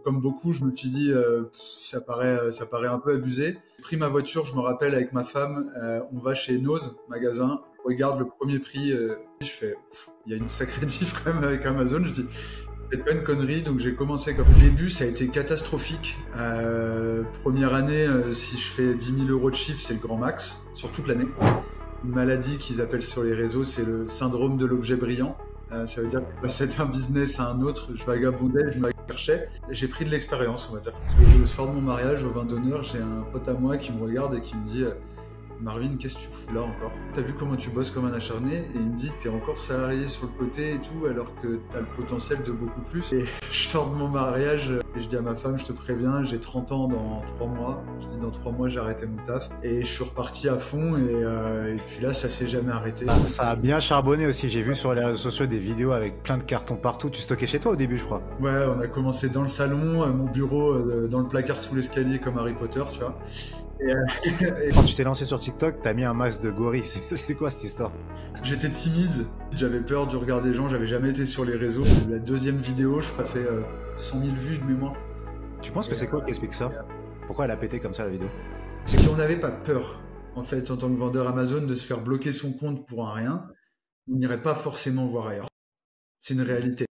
Comme beaucoup, je me suis dit, ça paraît un peu abusé. J'ai pris ma voiture, je me rappelle, avec ma femme, on va chez Nose, magasin, on regarde le premier prix, je fais, il y a une sacrée diff quand même avec Amazon, je dis, c'est pas une connerie, donc j'ai commencé comme... Au début, ça a été catastrophique. Première année, si je fais 10 000 euros de chiffre, c'est le grand max, sur toute l'année. Une maladie qu'ils appellent sur les réseaux, c'est le syndrome de l'objet brillant. Ça veut dire que je passais d'un business à un autre, je vagabondais, je me cherchais. J'ai pris de l'expérience, on va dire. Parce que le soir de mon mariage, au vin d'honneur, j'ai un pote à moi qui me regarde et qui me dit Marvin, qu'est-ce que tu fous là encore? T'as vu comment tu bosses comme un acharné? Et il me dit t'es encore salarié sur le côté et tout, alors que t'as le potentiel de beaucoup plus. Et je sors de mon mariage et je dis à ma femme, je te préviens, j'ai 30 ans dans 3 mois. Je dis dans 3 mois j'ai arrêté mon taf. Et je suis reparti à fond et puis là ça s'est jamais arrêté. Ça a bien charbonné aussi, j'ai vu sur les réseaux sociaux des vidéos avec plein de cartons partout. Tu stockais chez toi au début je crois. Ouais, on a commencé dans le salon, mon bureau dans le placard sous l'escalier comme Harry Potter, tu vois. Quand tu t'es lancé sur TikTok, t'as mis un masque de gorille. C'est quoi cette histoire? J'étais timide, j'avais peur du regard des gens, j'avais jamais été sur les réseaux. La deuxième vidéo, je crois, fait 100 000 vues de mémoire. Tu penses que c'est quoi qui explique ça? Pourquoi elle a pété comme ça la vidéo? C'est qu'on n'avait pas peur, en fait, en tant que vendeur Amazon, de se faire bloquer son compte pour un rien. On n'irait pas forcément voir ailleurs. C'est une réalité.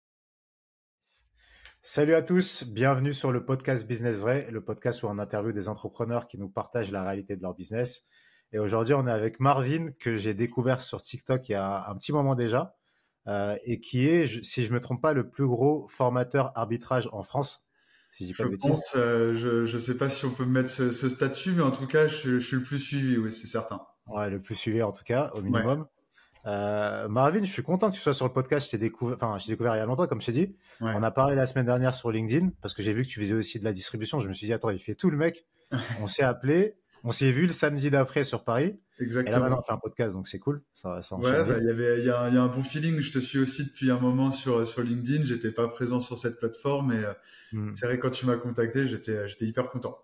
Salut à tous, bienvenue sur le podcast Business Vrai, le podcast où on interviewe des entrepreneurs qui nous partagent la réalité de leur business. Et aujourd'hui, on est avec Marvin, que j'ai découvert sur TikTok il y a un petit moment déjà, et qui est, si je me trompe pas, le plus gros formateur arbitrage en France, si je dis pas de bêtises. Pense, je sais pas si on peut me mettre ce statut, mais en tout cas, je suis le plus suivi, oui, c'est certain. Ouais, le plus suivi en tout cas, au minimum. Ouais. Marvin, je suis content que tu sois sur le podcast. Je t'ai découvert il y a longtemps, comme je t'ai dit. Ouais. On a parlé la semaine dernière sur LinkedIn parce que j'ai vu que tu faisais aussi de la distribution. Je me suis dit, attends, il fait tout le mec. On s'est appelé, on s'est vu le samedi d'après sur Paris. Exactement. Et là, maintenant, on fait un podcast, donc c'est cool. Ça ouais, il y a un bon feeling. Je te suis aussi depuis un moment sur LinkedIn. J'étais pas présent sur cette plateforme, mais c'est vrai, quand tu m'as contacté, j'étais hyper content.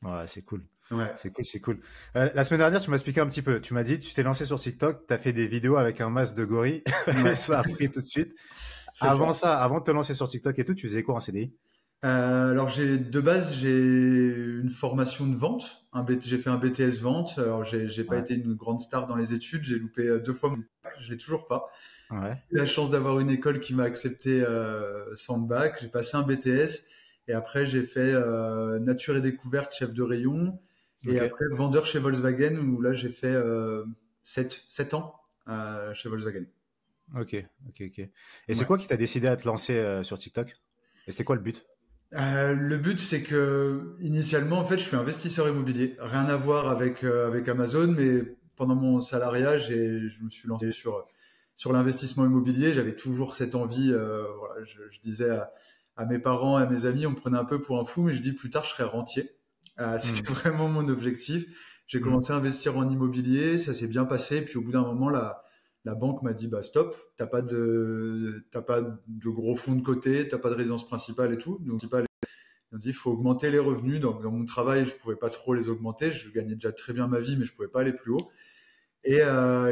Ouais, c'est cool. Ouais. C'est cool. La semaine dernière, tu m'as expliqué un petit peu. Tu m'as dit, tu t'es lancé sur TikTok, tu as fait des vidéos avec un masque de gorille. Ouais. Ça a pris tout de suite. Avant de te lancer sur TikTok et tout, tu faisais quoi en CDI? Alors, de base, j'ai une formation de vente. J'ai fait un BTS vente. Alors, j'ai pas été une grande star dans les études. J'ai loupé 2 fois mon bac. Je l'ai toujours pas. Ouais. J'ai eu la chance d'avoir une école qui m'a accepté sans le bac. J'ai passé un BTS. Et après, j'ai fait nature et découverte, chef de rayon. Et après, vendeur chez Volkswagen, où là, j'ai fait 7 ans chez Volkswagen. Ok. Et c'est quoi qui t'a décidé à te lancer sur TikTok? Et c'était quoi le but? Le but, c'est que initialement, en fait, je suis investisseur immobilier. Rien à voir avec Amazon, mais pendant mon salariat, je me suis lancé sur l'investissement immobilier. J'avais toujours cette envie. Voilà, je disais à mes parents, à mes amis, on me prenait un peu pour un fou, mais je dis plus tard, je serai rentier. C'était vraiment mon objectif. J'ai commencé à investir en immobilier, ça s'est bien passé. Puis au bout d'un moment, la banque m'a dit bah stop, t'as pas de gros fonds de côté, t'as pas de résidence principale et tout. Donc ils m'ont dit il faut augmenter les revenus. Donc dans mon travail, je pouvais pas trop les augmenter. Je gagnais déjà très bien ma vie, mais je pouvais pas aller plus haut. Et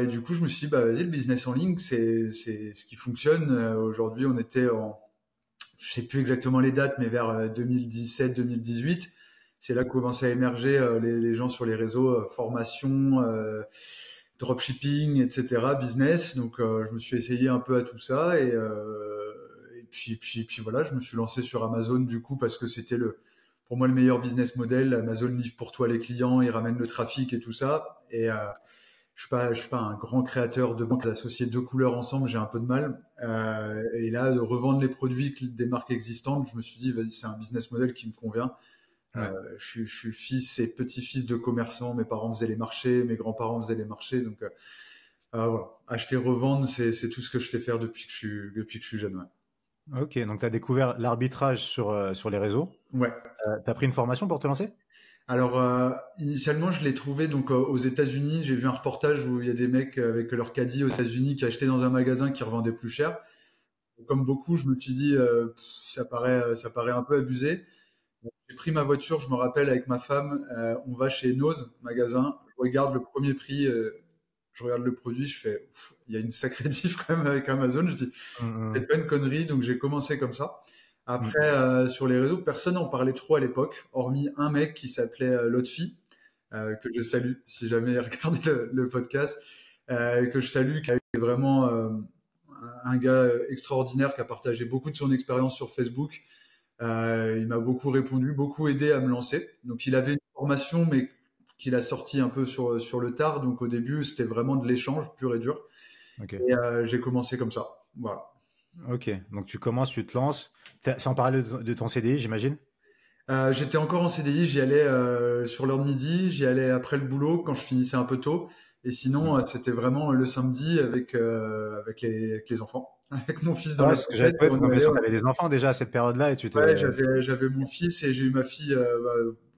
du coup, je me suis dit bah vas-y, le business en ligne, c'est ce qui fonctionne. Aujourd'hui, on était je sais plus exactement les dates, mais vers 2017-2018. C'est là que commençaient à émerger les gens sur les réseaux, formation, dropshipping, etc., business. Donc, je me suis essayé un peu à tout ça et puis voilà, je me suis lancé sur Amazon du coup parce que c'était pour moi le meilleur business model. Amazon livre pour toi les clients, il ramène le trafic et tout ça. Et je suis pas un grand créateur de banque. Associer 2 couleurs ensemble, j'ai un peu de mal. Et là, de revendre les produits des marques existantes, je me suis dit, vas-y, c'est un business model qui me convient. Ouais. Je suis fils et petit-fils de commerçants. Mes parents faisaient les marchés, mes grands-parents faisaient les marchés. Donc, voilà. Acheter, revendre, c'est tout ce que je sais faire depuis que je suis jeune. Ouais. Ok, donc tu as découvert l'arbitrage sur les réseaux. Ouais. Tu as pris une formation pour te lancer? Alors, initialement, je l'ai trouvé donc aux États-Unis. J'ai vu un reportage où il y a des mecs avec leur caddie aux États-Unis qui achetaient dans un magasin qui revendait plus cher. Comme beaucoup, je me suis dit, ça paraît un peu abusé. J'ai pris ma voiture, je me rappelle, avec ma femme, on va chez Nose, magasin, je regarde le premier prix, je regarde le produit, je fais, il y a une sacrée diff quand même avec Amazon, je dis, c'est pas une connerie, donc j'ai commencé comme ça. Mm. Après, sur les réseaux, personne n'en parlait trop à l'époque, hormis un mec qui s'appelait Lotfi, que je salue si jamais il regarde le podcast, que je salue, qui est vraiment un gars extraordinaire qui a partagé beaucoup de son expérience sur Facebook. Il m'a beaucoup répondu, beaucoup aidé à me lancer. Donc il avait une formation, mais qu'il a sorti un peu sur le tard. Donc au début, c'était vraiment de l'échange pur et dur. Ok. Et j'ai commencé comme ça. Voilà. Ok. Donc tu commences, tu te lances. C'est en parallèle de ton CDI, j'imagine? J'étais encore en CDI, j'y allais sur l'heure de midi, j'y allais après le boulot quand je finissais un peu tôt. Et sinon, Mm. c'était vraiment le samedi avec les enfants, avec mon fils dans Ouais, les parce que j'avais baskets. trouvé Et on ton y allait. impression que tu avais des enfants déjà à cette période-là et tu Ouais, t'es. j'avais mon fils et j'ai eu ma fille.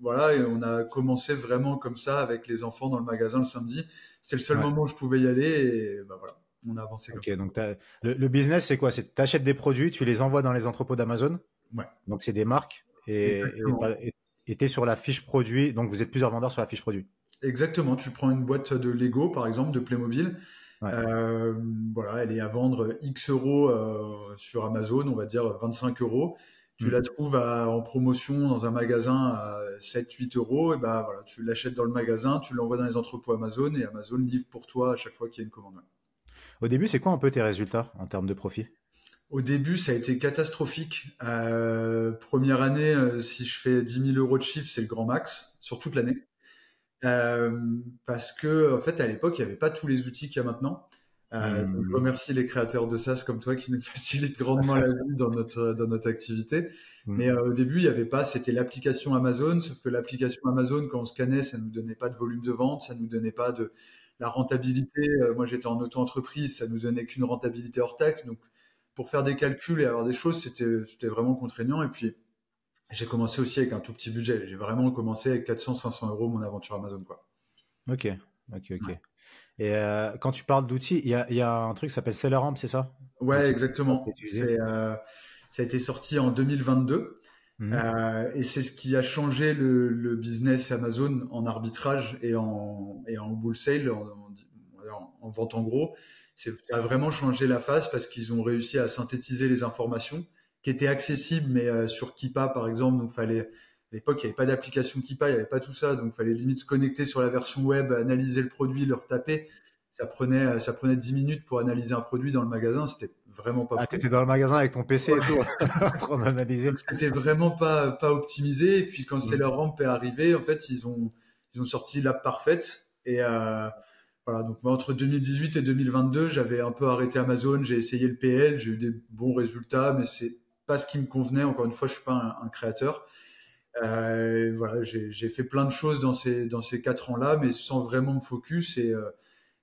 Voilà, et on a commencé vraiment comme ça avec les enfants dans le magasin le samedi. C'était le seul Ouais. moment où je pouvais y aller et bah voilà, on a avancé comme Ok. ça. Donc le business, c'est quoi? C'est tu achètes des produits, tu les envoies dans les entrepôts d'Amazon. Ouais, Donc c'est des marques exactement. et t'es sur la fiche produit. Donc vous êtes plusieurs vendeurs sur la fiche produit. Exactement. Tu prends une boîte de Lego, par exemple, de Playmobil. Ouais. Euh, voilà, elle est à vendre X euros sur Amazon, on va dire 25 euros. Tu Mm. la trouves en promotion dans un magasin à 7-8 euros. Et ben voilà, tu l'achètes dans le magasin, tu l'envoies dans les entrepôts Amazon et Amazon livre pour toi à chaque fois qu'il y a une commande. Au début, c'est quoi un peu tes résultats en termes de profit? Au début, ça a été catastrophique. Première année, si je fais 10 000 euros de chiffre, c'est le grand max sur toute l'année. Euh, Parce que en fait, à l'époque, il n'y avait pas tous les outils qu'il y a maintenant. Donc, je Mm. remercie les créateurs de SaaS comme toi qui nous facilitent grandement la vie dans notre activité. Mm. Mais au début, il n'y avait pas, c'était l'application Amazon, sauf que l'application Amazon, quand on scannait, ça nous donnait pas de volume de vente, ça nous donnait pas de la rentabilité. Moi, j'étais en auto-entreprise, ça nous donnait qu'une rentabilité hors taxe. Donc, pour faire des calculs et avoir des choses, c'était vraiment contraignant. Et puis, j'ai commencé aussi avec un tout petit budget. J'ai vraiment commencé avec 400-500 euros mon aventure Amazon, quoi. Ok, ok. Et quand tu parles d'outils, il y a un truc qui s'appelle SellerAmp, c'est ça? Ouais, L'outil principal qui est exactement. utilisé. Ça a été sorti en 2022 Mhm. et c'est ce qui a changé le business Amazon en arbitrage et en wholesale, en vente en gros. Ça a vraiment changé la face parce qu'ils ont réussi à synthétiser les informations qui étaient accessibles, mais sur Keepa par exemple. Donc, à l'époque, il n'y avait pas d'application Keepa, il n'y avait pas tout ça. Donc, il fallait limite se connecter sur la version web, analyser le produit, le retaper. Ça prenait 10 minutes pour analyser un produit dans le magasin. C'était vraiment pas Ah, fou. t'étais dans le magasin avec ton PC et tout, en train Donc d'analyser. c'était vraiment pas optimisé. Et puis quand c'est Mhm. leur ramp est arrivé, en fait, ils ont sorti l'app parfaite. Et voilà, donc moi, entre 2018 et 2022, j'avais un peu arrêté Amazon, j'ai essayé le PL, j'ai eu des bons résultats, mais c'est pas ce qui me convenait. Encore une fois, je suis pas un créateur. Voilà, j'ai fait plein de choses dans ces 4 ans-là, mais sans vraiment me focus.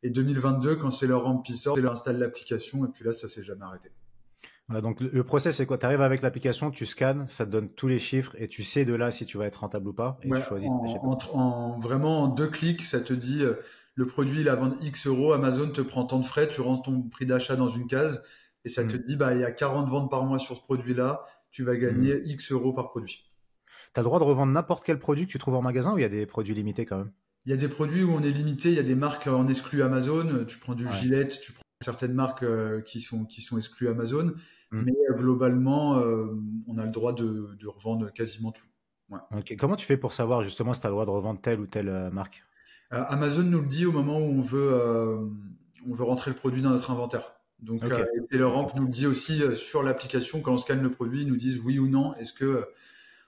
Et 2022, quand c'est leur ramp qui sort, c'est leur installe l'application, et puis là, ça s'est jamais arrêté. Ouais, donc le process, c'est quoi? Tu arrives avec l'application, tu scannes, ça te donne tous les chiffres et tu sais de là si tu vas être rentable ou pas et tu Ouais, choisis si t'achètes ou pas. vraiment en 2 clics, ça te dit le produit il est à vendre X euros, Amazon te prend tant de frais, tu rentres ton prix d'achat dans une case et ça te Mhm. dit bah il y a 40 ventes par mois sur ce produit-là, tu vas Mhm. gagner X euros par produit. T'as le droit de revendre n'importe quel produit que tu trouves en magasin ou il y a des produits limités quand même? Il y a des produits où on est limité, il y a des marques en exclu Amazon, tu prends du Ouais. Gillette, tu prends certaines marques qui sont exclues Amazon, Mhm. mais globalement on a le droit de revendre quasiment tout. Ouais. Ok. Comment tu fais pour savoir justement si tu as le droit de revendre telle ou telle marque? Amazon nous le dit au moment où on veut rentrer le produit dans notre inventaire. Donc, Ok. et leur Ok. ramp nous le dit aussi sur l'application quand on scanne le produit, ils nous disent oui ou non. Est-ce que,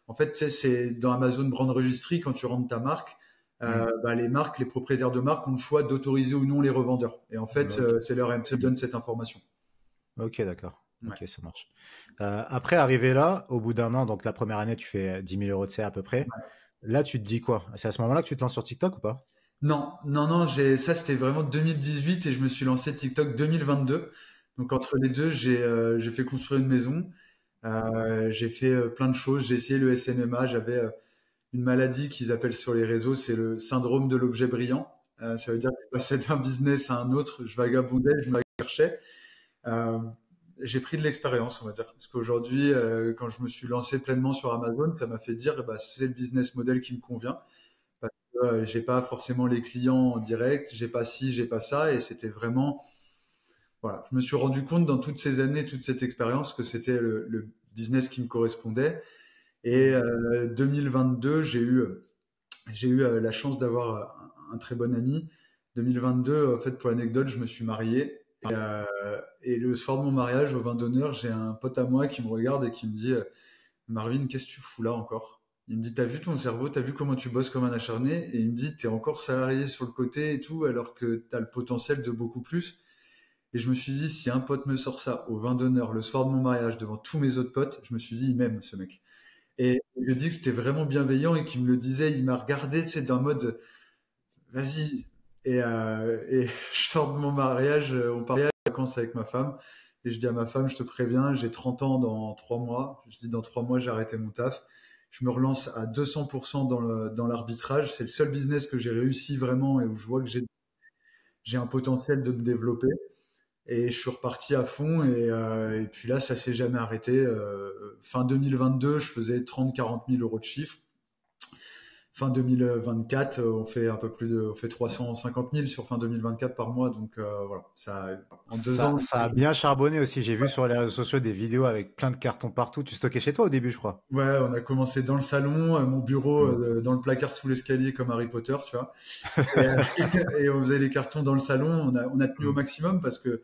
en fait, tu sais, c'est dans Amazon Brand Registry quand tu rentres ta marque, Mhm. bah, les marques, les propriétaires de marques ont le choix d'autoriser ou non les revendeurs. Et en fait, Ok. c'est leur MC qui donne cette information. Ok, d'accord. Ouais. Ok, ça marche. Après, arrivé là, au bout d'un an, donc la première année, tu fais 10 000 euros de CA à peu près. Là, tu te dis quoi? C'est à ce moment-là que tu te lances sur TikTok ou pas? Non, ça c'était vraiment 2018 et je me suis lancé TikTok 2022. Donc entre les deux, j'ai fait construire une maison. J'ai fait plein de choses. J'ai essayé le SMMA. J'avais une maladie qu'ils appellent sur les réseaux, c'est le syndrome de l'objet brillant. Ça veut dire que je passais d'un business à un autre, je vagabondais, je me cherchais. Euh, j'ai pris de l'expérience, on va dire. Parce qu'aujourd'hui, quand je me suis lancé pleinement sur Amazon, ça m'a fait dire, eh ben, c'est le business model qui me convient. Parce que j'ai pas forcément les clients en direct, j'ai pas ci, j'ai pas ça. Et c'était vraiment, voilà. Je me suis rendu compte dans toutes ces années, toute cette expérience, que c'était business qui me correspondait. Et 2022, j'ai eu la chance d'avoir un très bon ami. 2022, en fait, pour l'anecdote, je me suis marié. Et le soir de mon mariage, au vin d'honneur, j'ai un pote à moi qui me regarde et qui me dit Marvin, qu'est-ce que tu fous là encore? Il me dit, t'as vu ton cerveau, t'as vu comment tu bosses comme un acharné? Et il me dit, t'es encore salarié sur le côté et tout, alors que t'as le potentiel de beaucoup plus. Et je me suis dit, si un pote me sort ça au vin d'honneur, le soir de mon mariage, devant tous mes autres potes, je me suis dit, il m'aime, ce mec. Et je lui ai dit que c'était vraiment bienveillant et qu'il me le disait, il m'a regardé, tu sais, d'un mode, vas-y. Et je sors de mon mariage, on part en vacances avec ma femme. Et je dis à ma femme, je te préviens, j'ai 30 ans dans 3 mois. Je dis, dans 3 mois, j'ai arrêté mon taf. Je me relance à 200% dans l'arbitrage. C'est le seul business que j'ai réussi vraiment et où je vois que j'ai un potentiel de me développer. Et je suis reparti à fond. Et puis là, ça s'est jamais arrêté. Fin 2022, je faisais 30-40 000 euros de chiffre. Fin 2024, on fait on fait 350 000 sur fin 2024 par mois. Donc voilà, en 2 ans. Ça a bien charbonné aussi. J'ai vu sur les réseaux sociaux des vidéos avec plein de cartons partout. Tu stockais chez toi au début, je crois. Ouais, on a commencé dans le salon, mon bureau dans le placard sous l'escalier comme Harry Potter, tu vois. Et on faisait les cartons dans le salon. On a tenu au maximum parce que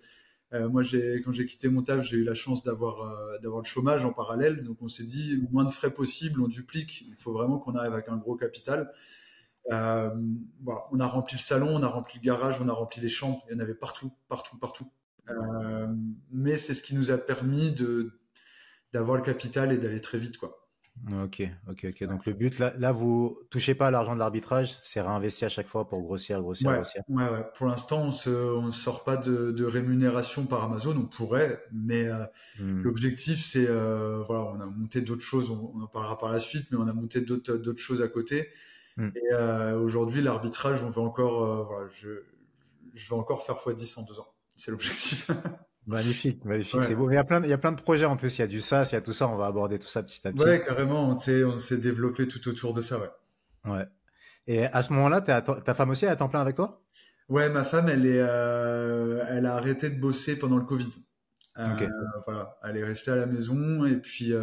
moi, quand j'ai quitté mon taf, j'ai eu la chance d'avoir le chômage en parallèle. Donc, on s'est dit, moins de frais possible, on duplique. Il faut vraiment qu'on arrive avec un gros capital. Voilà, on a rempli le salon, on a rempli le garage, on a rempli les chambres. Il y en avait partout, partout, partout. Mais c'est ce qui nous a permis d'avoir le capital et d'aller très vite, quoi. Ok. Donc le but, là, vous touchez pas à l'argent de l'arbitrage, c'est réinvesti à chaque fois pour grossir. Ouais. Pour l'instant, on ne sort pas de rémunération par Amazon. On pourrait, mais l'objectif, c'est voilà, on a monté d'autres choses. On en parlera par la suite, mais on a monté d'autres choses à côté. Et aujourd'hui, l'arbitrage, on veut encore, voilà, je vais encore faire x10 en 2 ans. C'est l'objectif. Magnifique, Ouais. c'est beau. Mais il y a plein de projets en plus. Il y a du SaaS, il y a tout ça. On va aborder tout ça petit à petit. Ouais, carrément. On s'est développé tout autour de ça, ouais. Ouais. Et à ce moment-là, ta femme aussi est à temps plein avec toi? Ouais, ma femme, elle a arrêté de bosser pendant le Covid. Ok. Voilà, elle est restée à la maison et puis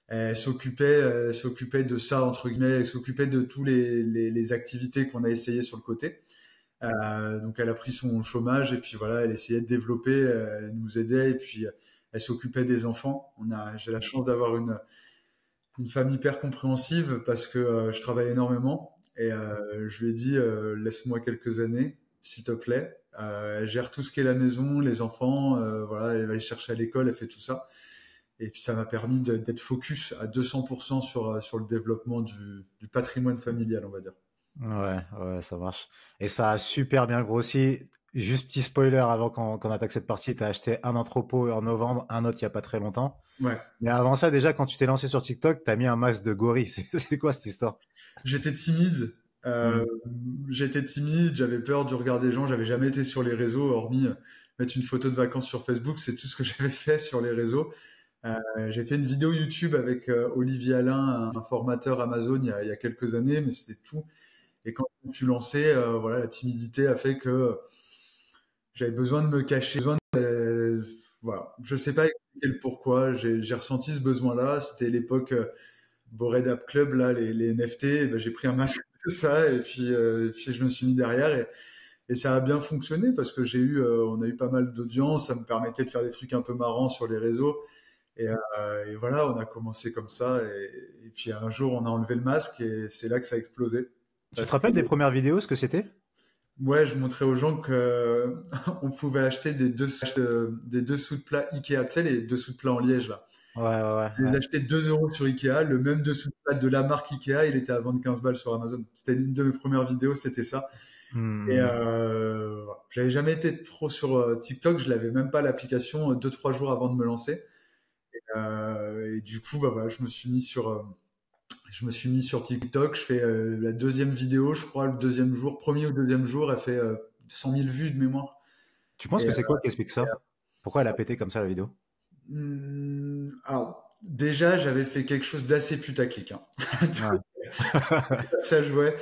elle s'occupait de ça entre guillemets, elle s'occupait de tous les activités qu'on a essayé sur le côté. Donc elle a pris son chômage et puis voilà, elle essayait de développer, elle nous aidait et puis elle s'occupait des enfants. J'ai la chance d'avoir une femme hyper compréhensive parce que je travaille énormément et je lui ai dit laisse-moi quelques années s'il te plaît. Elle gère tout ce qui est la maison, les enfants, voilà, elle va les chercher à l'école, elle fait tout ça. Et puis ça m'a permis d'être focus à 200% sur le développement du patrimoine familial, on va dire. Ouais, ça marche. Et ça a super bien grossi. Juste petit spoiler avant qu'on attaque cette partie, tu as acheté un entrepôt en novembre, un autre il n'y a pas très longtemps. Ouais. Mais avant ça, déjà, quand tu t'es lancé sur TikTok, tu as mis un masque de gorille. C'est quoi cette histoire? J'étais timide. J'avais peur du regard des gens. J'avais jamais été sur les réseaux, hormis mettre une photo de vacances sur Facebook. C'est tout ce que j'avais fait sur les réseaux. J'ai fait une vidéo YouTube avec Olivier Alain, un formateur Amazon, il y a quelques années, mais c'était tout. Et quand je me suis lancé, voilà, la timidité a fait que j'avais besoin de me cacher. Voilà. Je sais pas expliquer le pourquoi. J'ai ressenti ce besoin-là. C'était l'époque Bored App Club, là, les NFT. Et ben, j'ai pris un masque de ça et puis je me suis mis derrière et ça a bien fonctionné parce que on a eu pas mal d'audience. Ça me permettait de faire des trucs un peu marrants sur les réseaux. Et voilà, on a commencé comme ça. Et puis un jour, on a enlevé le masque et c'est là que ça a explosé. Tu te rappelles des premières vidéos, ce que c'était? Ouais, je montrais aux gens que on pouvait acheter des dessous de plat Ikea, tu sais, les dessous de plat en liège, là. Ouais. Je les achetais 2 euros sur Ikea. Le même dessous de plat de la marque Ikea, il était à vendre 15 balles sur Amazon. C'était une de mes premières vidéos, c'était ça. Et voilà. J'avais jamais été trop sur TikTok, je l'avais même pas l'application 2-3 jours avant de me lancer. Et du coup, bah, voilà, je me suis mis sur TikTok. Je fais la deuxième vidéo, je crois, premier ou deuxième jour, elle fait 100 000 vues de mémoire. Tu penses que c'est quoi qui explique ça? Pourquoi elle a pété comme ça la vidéo? Alors, déjà, j'avais fait quelque chose d'assez putaclic. Hein. Ça jouait.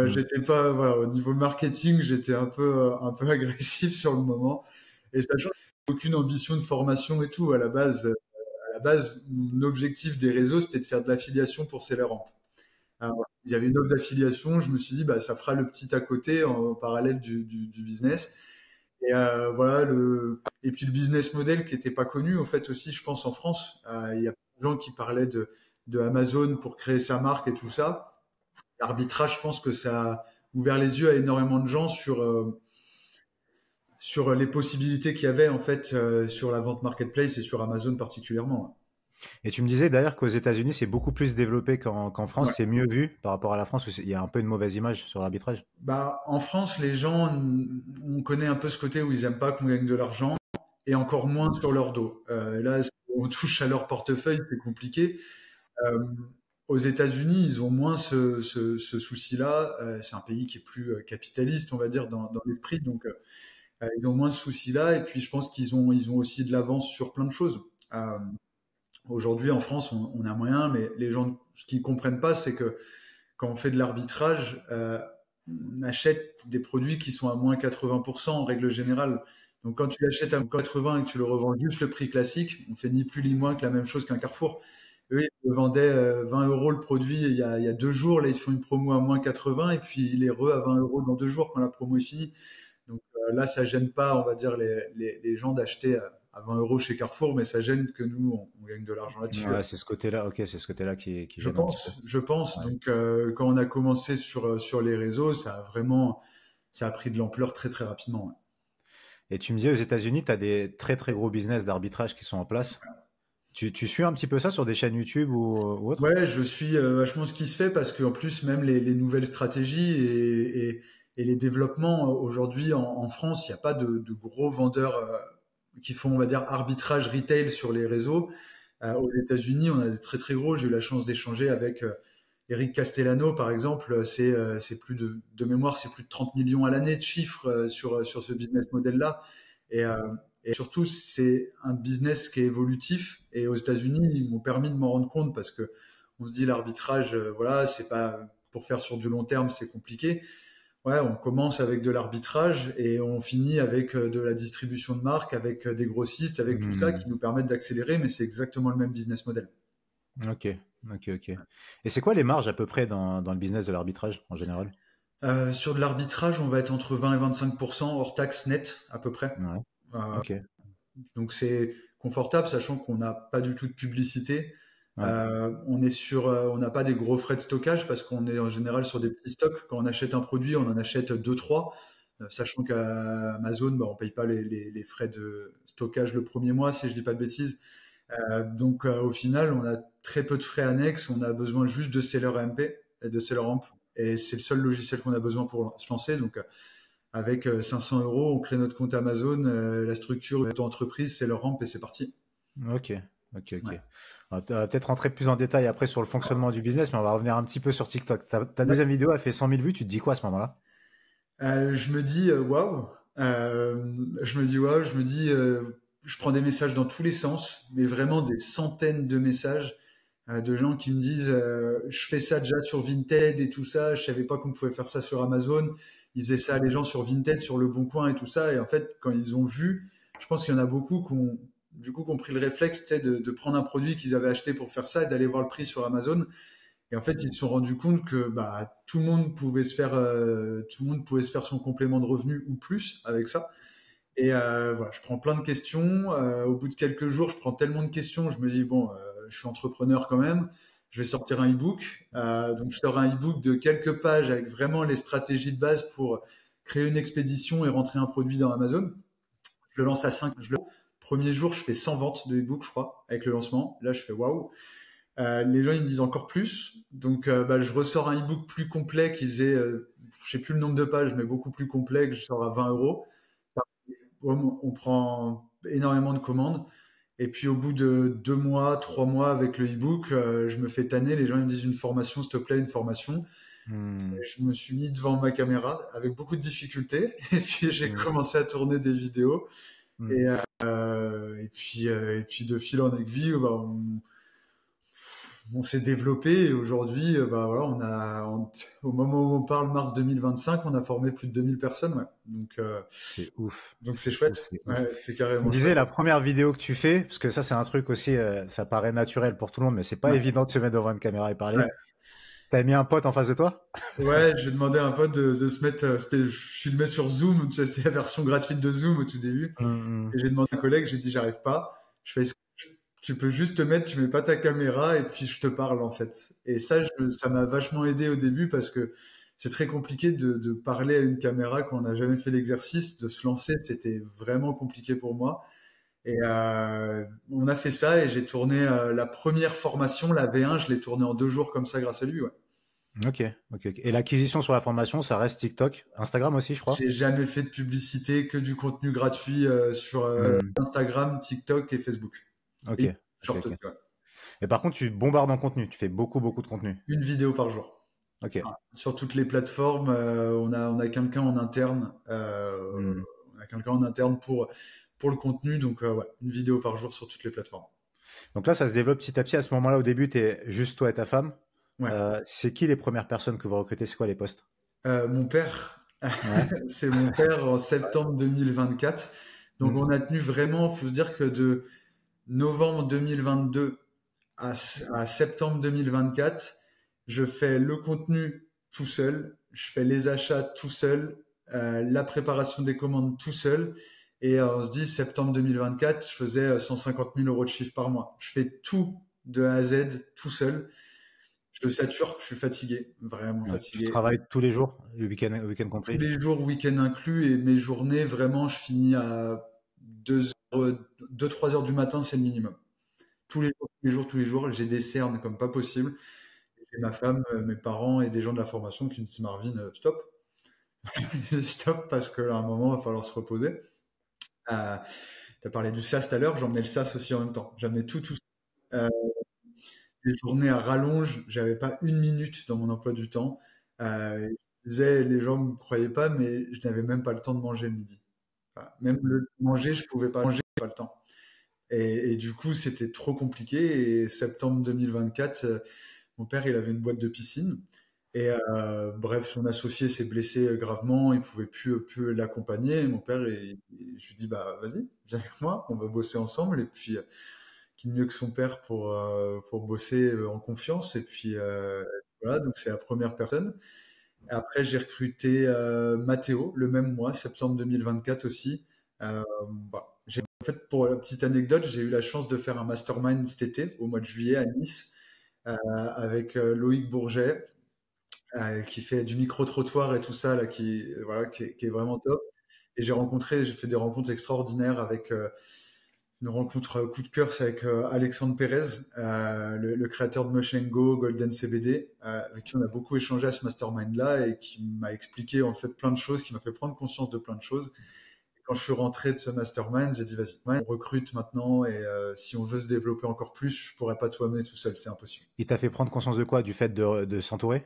J'étais pas, voilà, au niveau marketing, j'étais un peu agressif sur le moment. Et sachant que j'ai aucune ambition de formation et tout, à la base, base, mon objectif des réseaux, c'était de faire de l'affiliation pour SellerAmp. Alors, il y avait une offre d'affiliation, je me suis dit, bah, ça fera le petit à côté en parallèle du business. Et voilà, et puis le business model qui n'était pas connu, en fait, aussi, je pense, en France. Il y a plein de gens qui parlaient de Amazon pour créer sa marque et tout ça. L'arbitrage, je pense que ça a ouvert les yeux à énormément de gens sur les possibilités qu'il y avait, en fait, sur la vente marketplace et sur Amazon particulièrement. Et tu me disais d'ailleurs qu'aux États-Unis, c'est beaucoup plus développé qu'en France. Ouais. C'est mieux vu par rapport à la France où il y a un peu une mauvaise image sur l'arbitrage. Bah, en France, les gens, on connaît un peu ce côté où ils aiment pas qu'on gagne de l'argent et encore moins sur leur dos. Là, si on touche à leur portefeuille, c'est compliqué. Euh, Aux États-Unis, ils ont moins ce souci-là. C'est un pays qui est plus capitaliste, on va dire, dans l'esprit. Donc, ils ont moins ce souci-là. Et puis, je pense qu'ils ont aussi de l'avance sur plein de choses. Euh, Aujourd'hui, en France, on a moyen, mais les gens, ce qu'ils comprennent pas, c'est que quand on fait de l'arbitrage, on achète des produits qui sont à moins 80% en règle générale. Donc quand tu l'achètes à moins 80 et que tu le revends juste le prix classique, on fait ni plus ni moins que la même chose qu'un Carrefour. Eux, ils le vendaient 20 euros le produit il y a 2 jours. Là, ils font une promo à moins 80 et puis il est à 20 euros dans 2 jours quand la promo est finie. Donc là, ça gêne pas, on va dire, les gens d'acheter à 20 euros chez Carrefour, mais ça gêne que nous, on gagne de l'argent là-dessus. Ouais, c'est ce côté-là. Ok, c'est ce côté-là qui Je gêne un petit peu. pense, je pense. Ouais. Donc, quand on a commencé sur les réseaux, ça a pris de l'ampleur très très rapidement. Ouais. Et tu me disais aux États-Unis, tu as des très très gros business d'arbitrage qui sont en place. Tu suis un petit peu ça sur des chaînes YouTube ou autre? Ouais, je suis vachement ce qui se fait parce qu'en plus, même les nouvelles stratégies et les développements aujourd'hui en France, il n'y a pas de gros vendeurs qui font, on va dire, arbitrage retail sur les réseaux. Aux États-Unis, on a des très très gros. J'ai eu la chance d'échanger avec Eric Castellano, par exemple. C'est plus de mémoire, c'est plus de 30 millions à l'année de chiffres sur ce business model-là. Et, euh, et surtout, c'est un business qui est évolutif. Et aux États-Unis, ils m'ont permis de m'en rendre compte parce que on se dit l'arbitrage, voilà, c'est pas pour faire sur du long terme, c'est compliqué. Ouais, on commence avec de l'arbitrage et on finit avec de la distribution de marques, avec des grossistes, avec tout ça Hmm. qui nous permettent d'accélérer, mais c'est exactement le même business model. Ok, ok. Et c'est quoi les marges à peu près dans le business de l'arbitrage en général? Sur de l'arbitrage, on va être entre 20 et 25% hors taxe net à peu près. Ouais, Euh, ok. donc c'est confortable, sachant qu'on n'a pas du tout de publicité. Ouais. On n'a pas des gros frais de stockage parce qu'on est en général sur des petits stocks. Quand on achète un produit, on en achète deux, trois. Sachant qu'à Amazon, bah, on paye pas les frais de stockage le premier mois, si je dis pas de bêtises. Donc au final, on a très peu de frais annexes. On a besoin juste de SellerAmp et de SellerAmp. Et c'est le seul logiciel qu'on a besoin pour se lancer. Donc avec 500 euros, on crée notre compte Amazon, la structure de ton entreprise, SellerAmp et c'est parti. Ok, ok. Ouais. On va peut-être rentrer plus en détail après sur le fonctionnement du business, mais on va revenir un petit peu sur TikTok. Ta Ouais. deuxième vidéo a fait 100 000 vues, tu te dis quoi à ce moment-là? Je me dis waouh. Je me dis waouh. Je prends des messages dans tous les sens, mais vraiment des centaines de messages de gens qui me disent je fais ça déjà sur Vinted et tout ça. Je savais pas qu'on pouvait faire ça sur Amazon. Ils faisaient ça les gens sur Vinted, sur Le Bon Coin et tout ça. Et en fait, quand ils ont vu, je pense qu'il y en a beaucoup qui ont pris le réflexe, tu sais, de prendre un produit qu'ils avaient acheté pour faire ça et d'aller voir le prix sur Amazon. Et en fait, ils se sont rendus compte que bah, tout le monde pouvait se faire son complément de revenu ou plus avec ça. Et voilà, je prends plein de questions. Au bout de quelques jours, je prends tellement de questions, je me dis bon, je suis entrepreneur quand même. Je vais sortir un e-book. Donc, je sors un e-book de quelques pages avec vraiment les stratégies de base pour créer une expédition et rentrer un produit dans Amazon. Je le lance à 5. Premier jour, je fais 100 ventes de e-book, je crois, avec le lancement. Là, je fais waouh. Les gens ils me disent encore plus, donc bah, je ressors un e-book plus complet qui faisait, je sais plus le nombre de pages, mais beaucoup plus complet que je sors à 20 euros. On prend énormément de commandes, et puis au bout de 2 mois, 3 mois avec le e-book, je me fais tanner. Les gens ils me disent une formation, s'il te plaît, une formation. Hmm, Et je me suis mis devant ma caméra avec beaucoup de difficultés, et puis j'ai hmm, commencé à tourner des vidéos, hmm. et puis de fil en aiguille, bah, on s'est développé et aujourd'hui, voilà, au moment où on parle, mars 2025, on a formé plus de 2000 personnes. Ouais. C'est ouf. Donc c'est chouette. C'est ouf. Ouais, c'est Tu me carrément disais chouette. la première vidéo que tu fais, parce que ça c'est un truc aussi, ça paraît naturel pour tout le monde, mais c'est pas Ouais. évident de se mettre devant une caméra et parler. Ouais. T'as mis un pote en face de toi? Ouais, j'ai demandé à un pote de se mettre, je filmais sur Zoom, tu sais, c'est la version gratuite de Zoom au tout début. Hum, Et j'ai demandé à un collègue, j'ai dit, j'arrive pas. Je fais, est-ce que tu peux juste te mettre, tu mets pas ta caméra et puis je te parle en fait. Et ça, ça m'a vachement aidé au début parce que c'est très compliqué de parler à une caméra quand on n'a jamais fait l'exercice, de se lancer, c'était vraiment compliqué pour moi. Et on a fait ça et j'ai tourné la première formation, la V1, je l'ai tournée en 2 jours comme ça grâce à lui. Ouais. Ok, ok, ok. Et l'acquisition sur la formation, ça reste TikTok, Instagram aussi, je crois. J'ai jamais fait de publicité, que du contenu gratuit sur Hum, Instagram, TikTok et Facebook. Ok, Et ok, short ok. aussi, ouais. Et par contre, tu bombardes en contenu, tu fais beaucoup, beaucoup de contenu. Une vidéo par jour. Ok. Voilà. Sur toutes les plateformes, on a quelqu'un en interne. Hum. On a quelqu'un en interne pour le contenu. Donc, ouais, une vidéo par jour sur toutes les plateformes. Donc là, ça se développe petit à petit. À ce moment-là, au début, t'es juste toi et ta femme. Ouais. C'est qui les premières personnes que vous recrutez? C'est quoi les postes? Mon père, Ouais. c'est mon père en septembre 2024. Donc, Hum. on a tenu vraiment, faut se dire que de novembre 2022 à septembre 2024, je fais le contenu tout seul, je fais les achats tout seul, la préparation des commandes tout seul. Et on se dit, septembre 2024, je faisais 150 000 euros de chiffre par mois. Je fais tout de A à Z tout seul. Je sature, je suis fatigué, vraiment Ouais. Tu fatigué. travailles tous les jours, le week-end Tous compris? les jours, week-end inclus, et mes journées, vraiment, je finis à 2, 3 heures du matin, c'est le minimum. Tous les jours, tous les jours, tous les jours, j'ai des cernes comme pas possible. J'ai ma femme, mes parents et des gens de la formation qui me disent Marvin, stop. Stop, parce qu'à un moment, il va falloir se reposer. Euh, tu as parlé du SAS tout à l'heure, j'emmenais le SAS aussi en même temps. J'emmenais tout. Euh, les journées à rallonge, j'avais pas une minute dans mon emploi du temps. Je disais, les gens ne me croyaient pas, mais je n'avais même pas le temps de manger le midi. Enfin, même le manger, je pouvais pas manger, pas le temps. Et du coup, c'était trop compliqué. Et septembre 2024, mon père, il avait une boîte de piscine. Et bref, son associé s'est blessé gravement, il pouvait plus l'accompagner. Mon père, je lui dis, bah vas-y, viens avec moi, on va bosser ensemble. Et puis, qui de mieux que son père pour bosser en confiance. Et puis, voilà, donc c'est la première personne. Et après, j'ai recruté Mathéo le même mois, septembre 2024 aussi. En fait, pour la petite anecdote, j'ai eu la chance de faire un mastermind cet été, au mois de juillet à Nice, avec Loïc Bourget, qui fait du micro-trottoir et tout ça, là, voilà, qui est vraiment top. Et j'ai fait des rencontres extraordinaires avec une rencontre coup de cœur, c'est avec Alexandre Pérez, le créateur de Mochengo, Golden CBD, avec qui on a beaucoup échangé à ce mastermind-là et qui m'a expliqué en fait plein de choses, qui m'a fait prendre conscience de plein de choses. Et quand je suis rentré de ce mastermind, j'ai dit vas-y, ouais, on recrute maintenant et si on veut se développer encore plus, je pourrais pas tout amener tout seul, c'est impossible. Il t'a fait prendre conscience de quoi? Du fait de s'entourer?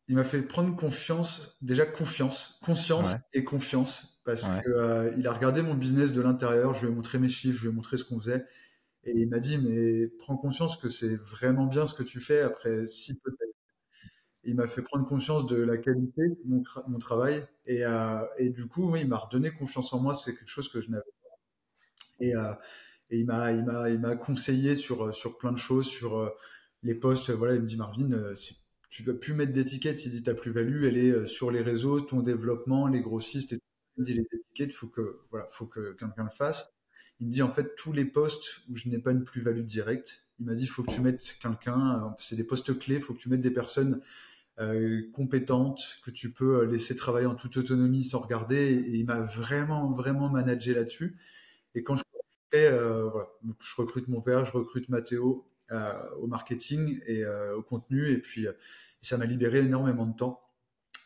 Il m'a fait prendre confiance, déjà conscience Ouais, et confiance, parce ouais. que il a regardé mon business de l'intérieur, je lui ai montré mes chiffres, je lui ai montré ce qu'on faisait, et il m'a dit, mais prends conscience que c'est vraiment bien ce que tu fais après si peu de temps. Il m'a fait prendre conscience de la qualité de mon travail, et du coup, oui, il m'a redonné confiance en moi, c'est quelque chose que je n'avais pas. Et il m'a conseillé sur plein de choses, sur les posts. Voilà, il me dit Marvin, si tu dois plus mettre d'étiquette. Il dit ta plus-value, elle est sur les réseaux, ton développement, les grossistes. Et tout. Il me dit les étiquettes, faut que quelqu'un le fasse. Il me dit en fait tous les postes où je n'ai pas une plus-value directe. Il m'a dit il faut que tu mettes quelqu'un. C'est des postes clés. Il faut que tu mettes des personnes compétentes que tu peux laisser travailler en toute autonomie sans regarder. Et il m'a vraiment vraiment managé là-dessus. Et quand voilà. Donc, je recrute mon père, je recrute Mathéo au marketing et au contenu, et puis ça m'a libéré énormément de temps.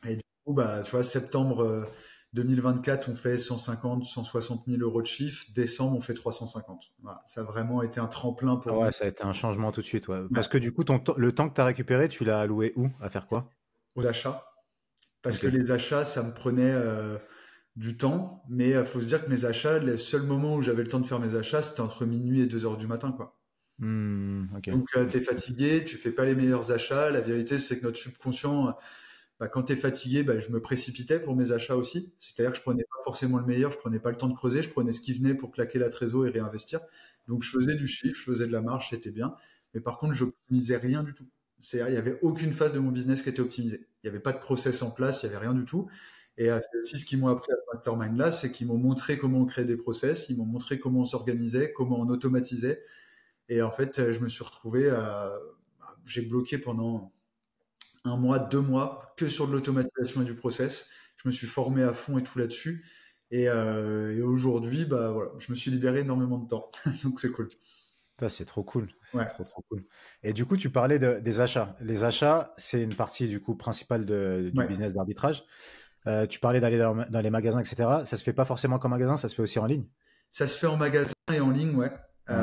Et du coup, bah, tu vois, septembre 2024, on fait 150, 160 000 euros de chiffre. Décembre, on fait 350. Voilà. Ça a vraiment été un tremplin Ah pour moi ouais, ça a été un changement tout de suite. Ouais. ouais, Parce que du coup, le temps que tu as récupéré, tu l'as alloué où? À faire quoi? aux achats. Parce Ok. que les achats, ça me prenait du temps, mais il faut se dire que mes achats, le seul moment où j'avais le temps de faire mes achats, c'était entre minuit et 2 heures du matin, quoi. Ok. Donc, tu es fatigué, tu fais pas les meilleurs achats. La vérité, c'est que notre subconscient, quand tu es fatigué, je me précipitais pour mes achats aussi. C'est-à-dire que je prenais pas forcément le meilleur, je prenais pas le temps de creuser, je prenais ce qui venait pour claquer la trésor et réinvestir. Donc, je faisais du chiffre, je faisais de la marge, c'était bien. Mais par contre, j'optimisais rien du tout. C'est-à-dire, il y avait aucune phase de mon business qui était optimisée. Il y avait pas de process en place, il y avait rien du tout. Et c'est aussi ce qu'ils m'ont appris à ce mastermind-là, c'est qu'ils m'ont montré comment on créait des process, ils m'ont montré comment on s'organisait, comment on automatisait. Et en fait, je me suis retrouvé j'ai bloqué pendant 1 mois, 2 mois, que sur de l'automatisation et du process. Je me suis formé à fond et tout là-dessus. Et aujourd'hui, voilà, je me suis libéré énormément de temps. Donc c'est cool. Ça, c'est trop cool. C'est Ouais, trop, trop cool. Et du coup, tu parlais des achats. Les achats, c'est une partie du coup principale du ouais. business d'arbitrage. Tu parlais d'aller dans les magasins, etc. Ça se fait pas forcément qu'en magasin, ça se fait aussi en ligne. Ça se fait en magasin et en ligne, ouais. Ouais.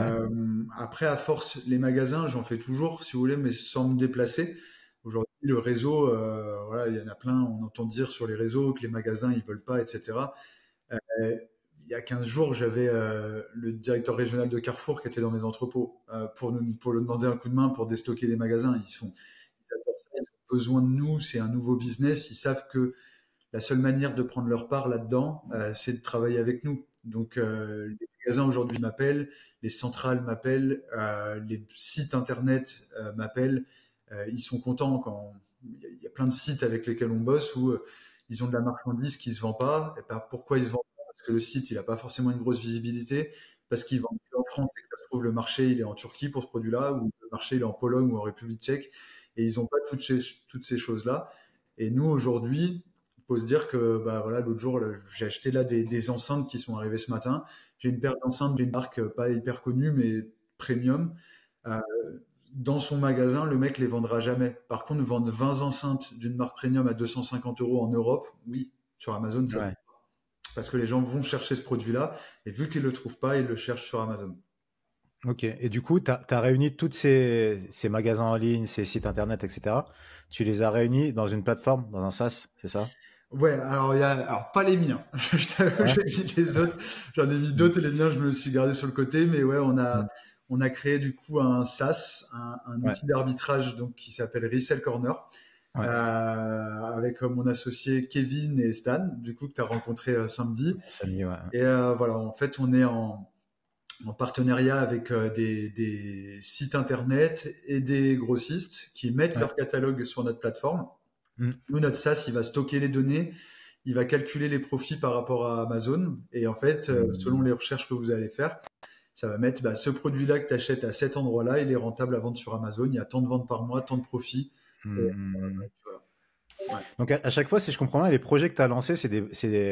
Après, à force, les magasins, j'en fais toujours, si vous voulez, mais sans me déplacer. Aujourd'hui, le réseau, voilà, il y en a plein, on entend dire sur les réseaux que les magasins, ils veulent pas, etc. Euh, il y a 15 jours, j'avais le directeur régional de Carrefour qui était dans mes entrepôts pour lui demander un coup de main pour déstocker les magasins. Ils adorent ça, ils ont besoin de nous, c'est un nouveau business. Ils savent que la seule manière de prendre leur part là-dedans, c'est de travailler avec nous. Donc, les magasins aujourd'hui m'appellent, les centrales m'appellent, les sites internet m'appellent. Ils sont contents quand il y a plein de sites avec lesquels on bosse où ils ont de la marchandise qui se vend pas. Et pourquoi ils se vendent pas? Parce que le site, il n'a pas forcément une grosse visibilité, parce qu'ils vendent plus en France et que ça se trouve le marché, il est en Turquie pour ce produit-là, ou le marché, il est en Pologne ou en République tchèque, et ils n'ont pas toutes ces choses-là. Et nous, aujourd'hui, il faut se dire que voilà, l'autre jour, là, j'ai acheté là des enceintes qui sont arrivées ce matin. J'ai une paire d'enceintes d'une marque pas hyper connue, mais premium. Euh, dans son magasin, le mec les vendra jamais. Par contre, vendre 20 enceintes d'une marque premium à 250 euros en Europe, oui, sur Amazon, ça. Ouais. Parce que les gens vont chercher ce produit-là, et vu qu'ils ne le trouvent pas, ils le cherchent sur Amazon. Ok. Et du coup, tu as réuni tous ces magasins en ligne, ces sites internet, etc. Tu les as réunis dans une plateforme, dans un SaaS, c'est ça? Ouais, alors pas les miens. Je t'avoue, Ouais. j'ai mis les autres. J'en ai mis Mm. d'autres et les miens, je me suis gardé sur le côté. Mais ouais, Mm. on a créé du coup un SaaS, un Ouais. outil d'arbitrage donc qui s'appelle Resell Corner, Ouais. avec mon associé Kevin et Stan, du coup que tu as rencontré samedi. Samedi, ouais. Et voilà, en fait, on est en partenariat avec des sites internet et des grossistes qui mettent Ouais. leur catalogue sur notre plateforme. Mm. Nous, notre SaaS, il va stocker les données, il va calculer les profits par rapport à Amazon. Et en fait, selon Mm. les recherches que vous allez faire, ça va mettre ce produit-là que tu achètes à cet endroit-là, il est rentable à vendre sur Amazon. Il y a tant de ventes par mois, tant de profits. Et, Mm. voilà. Ouais. Donc, à chaque fois, si je comprends bien, les projets que tu as lancés,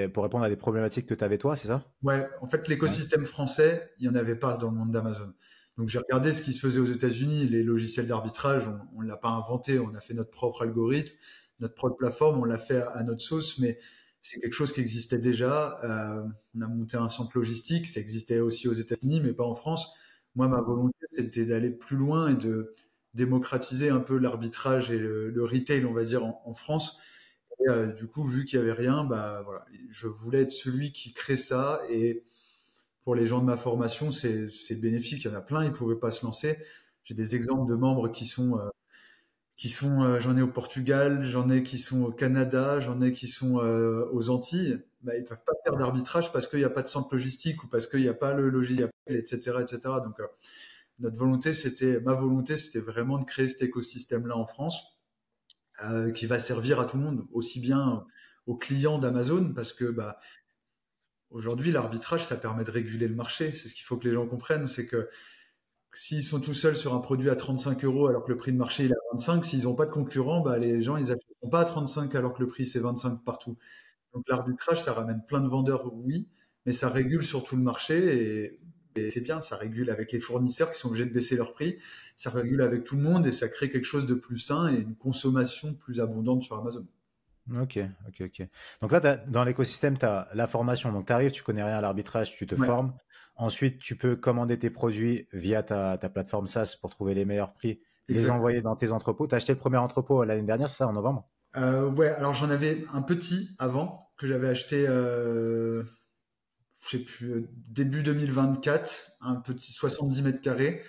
pour répondre à des problématiques que tu avais toi, c'est ça? Ouais, en fait, Ouais. l'écosystème français, il n'y en avait pas dans le monde d'Amazon. Donc, j'ai regardé ce qui se faisait aux États-Unis. Les logiciels d'arbitrage, on ne l'a pas inventé. On a fait notre propre algorithme, notre propre plateforme. On l'a fait à notre sauce, mais c'est quelque chose qui existait déjà. On a monté un centre logistique. Ça existait aussi aux États-Unis, mais pas en France. Moi, ma volonté, c'était d'aller plus loin et de démocratiser un peu l'arbitrage et le retail, on va dire, en France. Et, du coup, vu qu'il y avait rien, voilà, je voulais être celui qui crée ça. Et pour les gens de ma formation, c'est bénéfique. Il y en a plein, ils pouvaient pas se lancer. J'ai des exemples de membres j'en ai au Portugal, j'en ai qui sont au Canada, j'en ai qui sont aux Antilles. Ils peuvent pas faire d'arbitrage parce qu'il n'y a pas de centre logistique ou parce qu'il n'y a pas le logiciel, etc., etc. Donc, ma volonté, c'était vraiment de créer cet écosystème-là en France qui va servir à tout le monde, aussi bien aux clients d'Amazon, parce que aujourd'hui, l'arbitrage, ça permet de réguler le marché. C'est ce qu'il faut que les gens comprennent, c'est que s'ils sont tout seuls sur un produit à 35 euros alors que le prix de marché il est à 25, s'ils n'ont pas de concurrent, les gens ils achèteront pas à 35 alors que le prix c'est 25 partout. Donc l'arbitrage, ça ramène plein de vendeurs, oui, mais ça régule surtout le marché et c'est bien, ça régule avec les fournisseurs qui sont obligés de baisser leur prix, ça régule avec tout le monde et ça crée quelque chose de plus sain et une consommation plus abondante sur Amazon. Ok, ok, ok. Donc là, dans l'écosystème, tu as la formation. Donc tu arrives, tu connais rien à l'arbitrage, tu te Ouais, formes. Ensuite, tu peux commander tes produits via ta plateforme SaaS pour trouver les meilleurs prix, les exactement. envoyer dans tes entrepôts. Tu as acheté le premier entrepôt l'année dernière, c'est ça, en novembre? Ouais, alors j'en avais un petit avant que j'avais acheté je sais plus, début 2024, un petit 70 mètres carrés.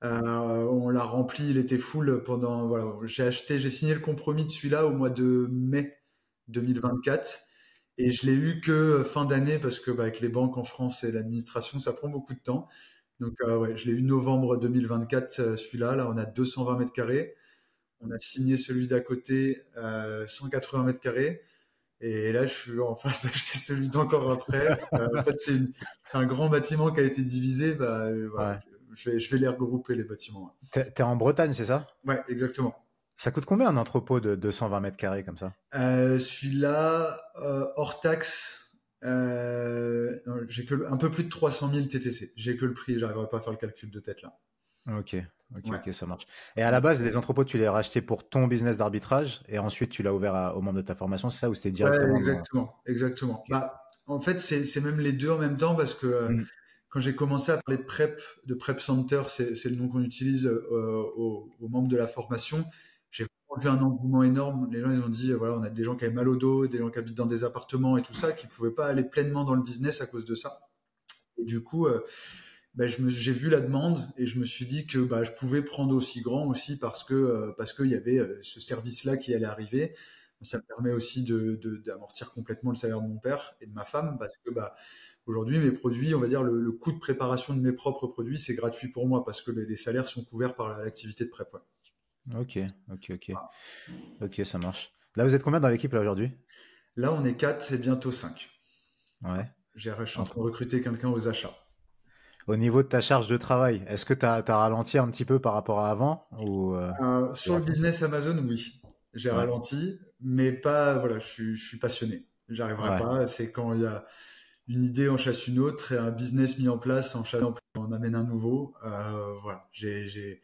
On l'a rempli, il était full pendant. Voilà, j'ai signé le compromis de celui-là au mois de mai 2024 et je l'ai eu que fin d'année parce que avec les banques en France et l'administration, ça prend beaucoup de temps. Donc ouais, je l'ai eu novembre 2024, celui-là. Là, on a 220 mètres carrés. On a signé celui d'à côté, 180 mètres carrés. Et là, je suis en phase d'acheter celui d'encore après. En fait, c'est un grand bâtiment qui a été divisé. Bah, voilà, Ouais. je vais les regrouper, les bâtiments. T'es en Bretagne, c'est ça? Ouais, exactement. Ça coûte combien un entrepôt de 220 mètres carrés comme ça? Celui-là, hors taxe, j'ai un peu plus de 300 000 TTC. J'ai que le prix, j'arriverai pas à faire le calcul de tête là. Ok, Ouais. ok, ça marche. Et à la base, les entrepôts, tu les as rachetés pour ton business d'arbitrage et ensuite tu l'as ouvert aux membres de ta formation, c'est ça, ou c'était Ouais, directement dans... exactement, exactement. Ok. Bah, en fait, c'est même les deux en même temps parce que Mm. quand j'ai commencé à parler de prep center, c'est le nom qu'on utilise aux membres de la formation. J'ai vraiment vu un engouement énorme. Les gens, ils ont dit, voilà, on a des gens qui avaient mal au dos, des gens qui habitent dans des appartements et tout ça, qui pouvaient pas aller pleinement dans le business à cause de ça. Et du coup, bah, j'ai vu la demande et je me suis dit que bah, je pouvais prendre aussi grand aussi parce qu'il y avait ce service-là qui allait arriver. Ça me permet aussi d'amortir complètement le salaire de mon père et de ma femme parce que bah, aujourd'hui, mes produits, on va dire le coût de préparation de mes propres produits, c'est gratuit pour moi parce que les salaires sont couverts par l'activité de prep. Ouais. Ok, ok, ok. Ok, ça marche. Là, vous êtes combien dans l'équipe là aujourd'hui? Là, on est 4 et bientôt 5. Ouais. Je suis en Entre- train de recruter quelqu'un aux achats. Au niveau de ta charge de travail, est-ce que tu as ralenti un petit peu par rapport à avant ou t'es Sur à le fond? business Amazon, oui, j'ai Ouais, ralenti, mais pas, voilà, je suis passionné. J'arriverai ouais. pas. C'est quand il y a une idée en chasse une autre et un business mis en place en amène un nouveau. Voilà, il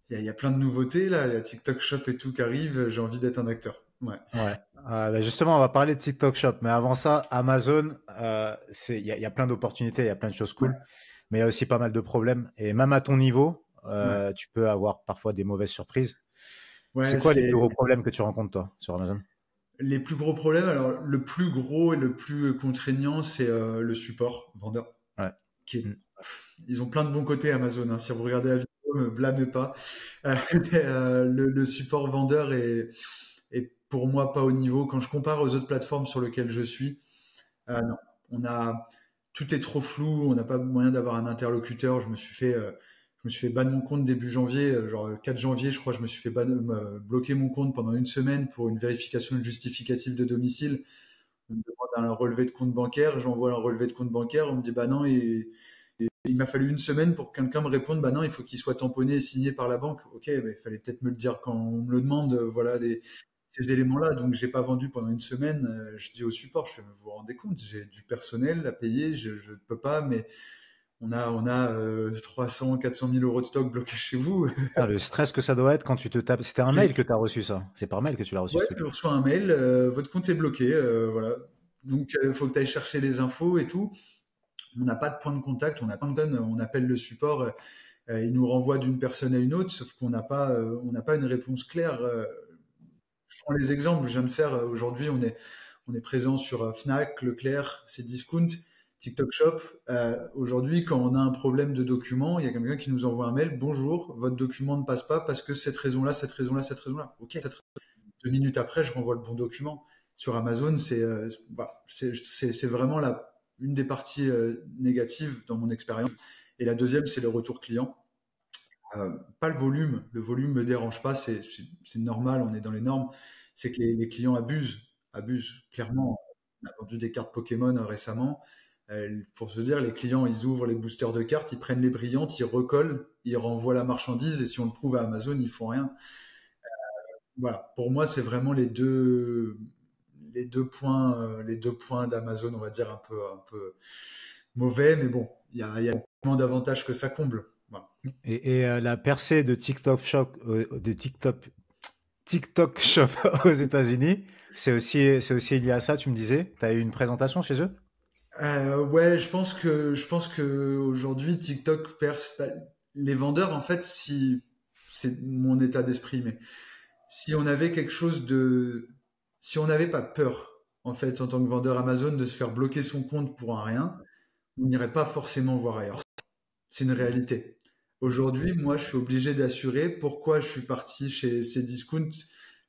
y a plein de nouveautés là. Il y a TikTok Shop et tout qui arrive. J'ai envie d'être un acteur. Ouais. Ouais. Bah, justement, on va parler de TikTok Shop, mais avant ça, Amazon, il y a plein d'opportunités, il y a plein de choses Ouais. cool, mais il y a aussi pas mal de problèmes. Et même à ton niveau, Ouais. tu peux avoir parfois des mauvaises surprises. C'est Ouais, quoi les plus c'est gros problèmes que tu rencontres toi sur Amazon? les plus gros problèmes. Alors, le plus gros et le plus contraignant, c'est le support vendeur. Ouais. Qui est, Mm. ils ont plein de bons côtés Amazon. Hein. Si vous regardez la vidéo, me blâmez pas. Le support vendeur est pour moi pas au niveau. Quand je compare aux autres plateformes sur lesquelles je suis, non. On a, tout est trop flou. On n'a pas moyen d'avoir un interlocuteur. Je me suis fait ban mon compte début janvier, genre 4 janvier, je crois. Je me suis fait bloquer mon compte pendant une semaine pour une vérification justificative de domicile. On me demande un relevé de compte bancaire. J'envoie un relevé de compte bancaire. On me dit bah non. Il m'a fallu une semaine pour que quelqu'un me réponde bah non, il faut qu'il soit tamponné et signé par la banque. Ok, mais il fallait peut-être me le dire quand on me le demande. Voilà ces éléments-là. Donc j'ai pas vendu pendant une semaine. Je dis au support, je fais, vous vous rendez compte, j'ai du personnel à payer, je ne peux pas, mais on a 300, 400 000 euros de stock bloqués chez vous. Putain, le stress que ça doit être quand tu te tapes. C'était un mail que tu as reçu ça. C'est par mail que tu l'as reçu Ouais, ce truc. tu reçois un mail, votre compte est bloqué, voilà. Donc il faut que tu ailles chercher les infos et tout. On n'a pas de point de contact, on n'a pas de on appelle le support, il nous renvoie d'une personne à une autre, sauf on n'a pas une réponse claire. Je prends les exemples, je viens de faire aujourd'hui, on est présent sur Fnac, Leclerc, Cdiscount, TikTok Shop. Aujourd'hui, quand on a un problème de document, il y a quelqu'un qui nous envoie un mail, bonjour, votre document ne passe pas parce que cette raison-là, cette raison-là, cette raison-là. Ok, 2 minutes après, je renvoie le bon document. Sur Amazon, c'est vraiment une des parties négatives dans mon expérience. Et la deuxième, c'est le retour client. Pas le volume me dérange pas, c'est normal, on est dans les normes. C'est que les clients abusent clairement. On a vendu des cartes Pokémon récemment. Pour se dire, les clients, ils ouvrent les boosters de cartes, ils prennent les brillantes, ils recollent, ils renvoient la marchandise et si on le prouve à Amazon, ils font rien. Voilà, pour moi, c'est vraiment les deux points d'Amazon, on va dire un peu mauvais, mais bon, il y a tellement d'avantages que ça comble. Voilà. Et la percée de TikTok Shop aux États-Unis, c'est aussi lié à ça, tu me disais. Tu as eu une présentation chez eux? Ouais, je pense que aujourd'hui TikTok perce. Bah, les vendeurs, en fait, si c'est mon état d'esprit, mais si on avait quelque chose de, si on n'avait pas peur, en fait, en tant que vendeur Amazon, de se faire bloquer son compte pour un rien, on n'irait pas forcément voir ailleurs. C'est une réalité. Aujourd'hui, moi, je suis obligé d'assurer. Pourquoi je suis parti chez Cdiscount,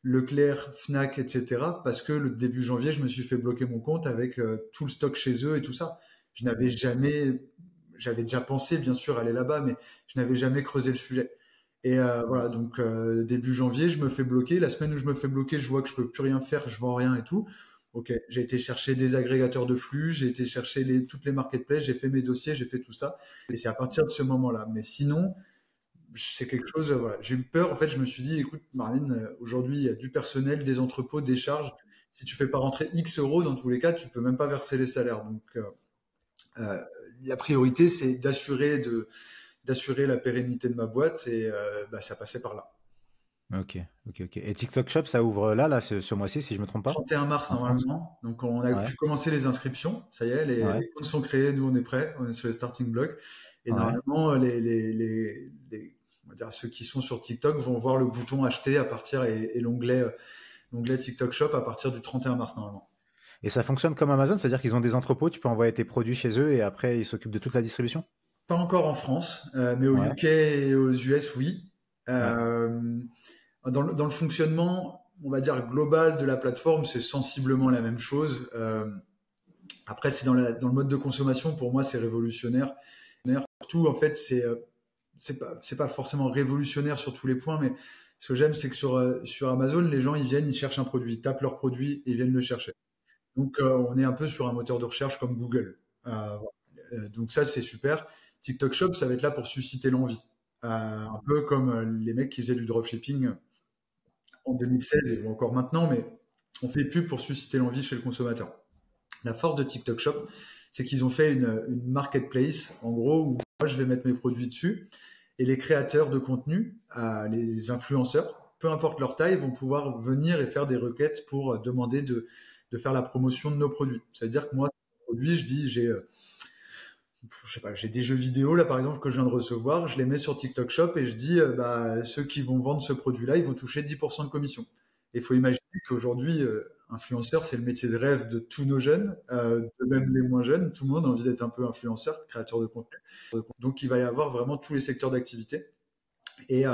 Leclerc, Fnac, etc. Parce que le début janvier, je me suis fait bloquer mon compte avec tout le stock chez eux et tout ça. Je n'avais jamais, j'avais déjà pensé, bien sûr, aller là-bas, mais je n'avais jamais creusé le sujet. Et voilà, donc début janvier, je me fais bloquer. La semaine où je me fais bloquer, je vois que je peux plus rien faire, je vends rien et tout. Ok, j'ai été chercher des agrégateurs de flux, j'ai été chercher toutes les marketplaces, j'ai fait mes dossiers, j'ai fait tout ça. Et c'est à partir de ce moment-là. Mais sinon, c'est quelque chose, voilà. J'ai eu peur, en fait, je me suis dit, écoute, Marine, aujourd'hui, il y a du personnel, des entrepôts, des charges. Si tu fais pas rentrer X euros, dans tous les cas, tu peux même pas verser les salaires. Donc, euh, la priorité, c'est d'assurer la pérennité de ma boîte et ça passait par là. Ok. Et TikTok Shop, ça ouvre là, ce mois-ci, si je me trompe pas, 31 mars en France. normalement, donc on a Ouais, pu commencer les inscriptions, ça y est, ouais, les comptes sont créés, nous on est prêts, on est sur les starting blocks, et ouais. normalement on va dire, ceux qui sont sur TikTok vont voir le bouton acheter à partir et l'onglet TikTok Shop à partir du 31 mars normalement. Et ça fonctionne comme Amazon, c'est-à-dire qu'ils ont des entrepôts, tu peux envoyer tes produits chez eux et après ils s'occupent de toute la distribution? Pas encore en France, mais au Ouais, UK et aux US, oui. ouais. Euh, dans le fonctionnement, on va dire global de la plateforme, c'est sensiblement la même chose. Après, c'est dans le mode de consommation, pour moi, c'est révolutionnaire. Surtout, en fait, c'est pas forcément révolutionnaire sur tous les points, mais ce que j'aime, c'est que sur Amazon, les gens, ils viennent, ils cherchent un produit, ils tapent leur produit et ils viennent le chercher. Donc, on est un peu sur un moteur de recherche comme Google. Donc ça, c'est super. TikTok Shop, ça va être là pour susciter l'envie. Un peu comme les mecs qui faisaient du dropshipping en 2016 et encore maintenant, mais on fait plus pour susciter l'envie chez le consommateur. La force de TikTok Shop, c'est qu'ils ont fait une marketplace, en gros, où moi, je vais mettre mes produits dessus, et les créateurs de contenu, les influenceurs, peu importe leur taille, vont pouvoir venir et faire des requêtes pour demander de faire la promotion de nos produits. C'est-à-dire que moi, produit, je dis, je sais pas, j'ai des jeux vidéo là par exemple que je viens de recevoir, je les mets sur TikTok Shop et je dis ceux qui vont vendre ce produit-là, ils vont toucher 10% de commission. Et il faut imaginer qu'aujourd'hui, influenceur, c'est le métier de rêve de tous nos jeunes, de même les moins jeunes. Tout le monde a envie d'être un peu influenceur, créateur de contenu. Donc il va y avoir vraiment tous les secteurs d'activité. Et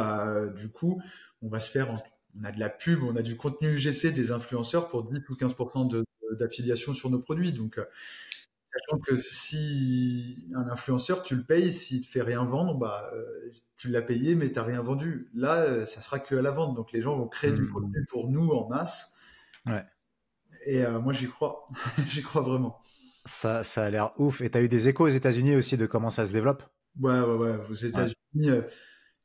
du coup, on va se faire, on a de la pub, on a du contenu UGC des influenceurs pour 10 ou 15% d'affiliation sur nos produits. Donc sachant que si un influenceur, tu le payes, s'il te fait rien vendre, tu l'as payé, mais tu n'as rien vendu. Là, ça sera que à la vente. Donc les gens vont créer du contenu pour nous en masse. Ouais. Et moi, j'y crois. J'y crois vraiment. Ça a l'air ouf. Et tu as eu des échos aux États-Unis aussi de comment ça se développe? Ouais. Aux Ouais. États-Unis,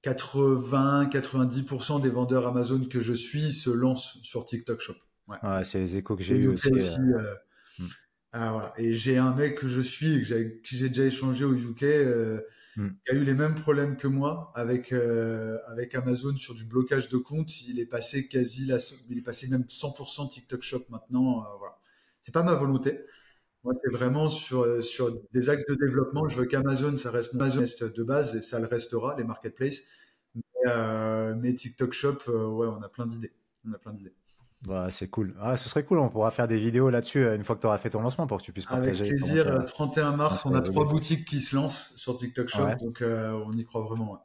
80-90% des vendeurs Amazon que je suis se lancent sur TikTok Shop. Ouais. Ouais, c'est les échos que j'ai Au eu UK aussi. aussi. Hmm. Voilà. Et j'ai un mec que je suis, qui j'ai déjà échangé au UK, Hmm. qui a eu les mêmes problèmes que moi avec Amazon sur du blocage de compte. Il est passé il est passé même 100% TikTok Shop maintenant. Voilà. C'est pas ma volonté. Moi, c'est vraiment sur des axes de développement. Je veux qu'Amazon, ça reste mon business de base et ça le restera, les marketplaces. Mais TikTok Shop, ouais, on a plein d'idées. On a plein d'idées. Bah, c'est cool. Ah, ce serait cool. On pourra faire des vidéos là-dessus une fois que tu auras fait ton lancement pour que tu puisses Avec partager comment plaisir. 31 comment mars, ça on a a 3 évolué. boutiques qui se lancent sur TikTok Shop, Ouais. donc on y croit vraiment. Ouais.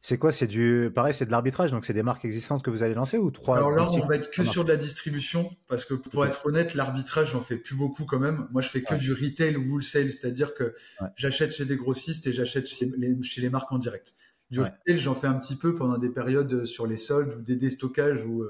C'est quoi? C'est pareil, c'est de l'arbitrage. Donc, c'est des marques existantes que vous allez lancer ou trois Alors là, on boutiques va être que ça sur marche? de la distribution, parce que pour Ok. être honnête, l'arbitrage, j'en fais plus beaucoup quand même. Moi, je fais que Ouais. du retail ou wholesale, c'est-à-dire que Ouais. j'achète chez des grossistes et j'achète chez les marques en direct. Du Ouais. retail, j'en fais un petit peu pendant des périodes sur les soldes ou des déstockages où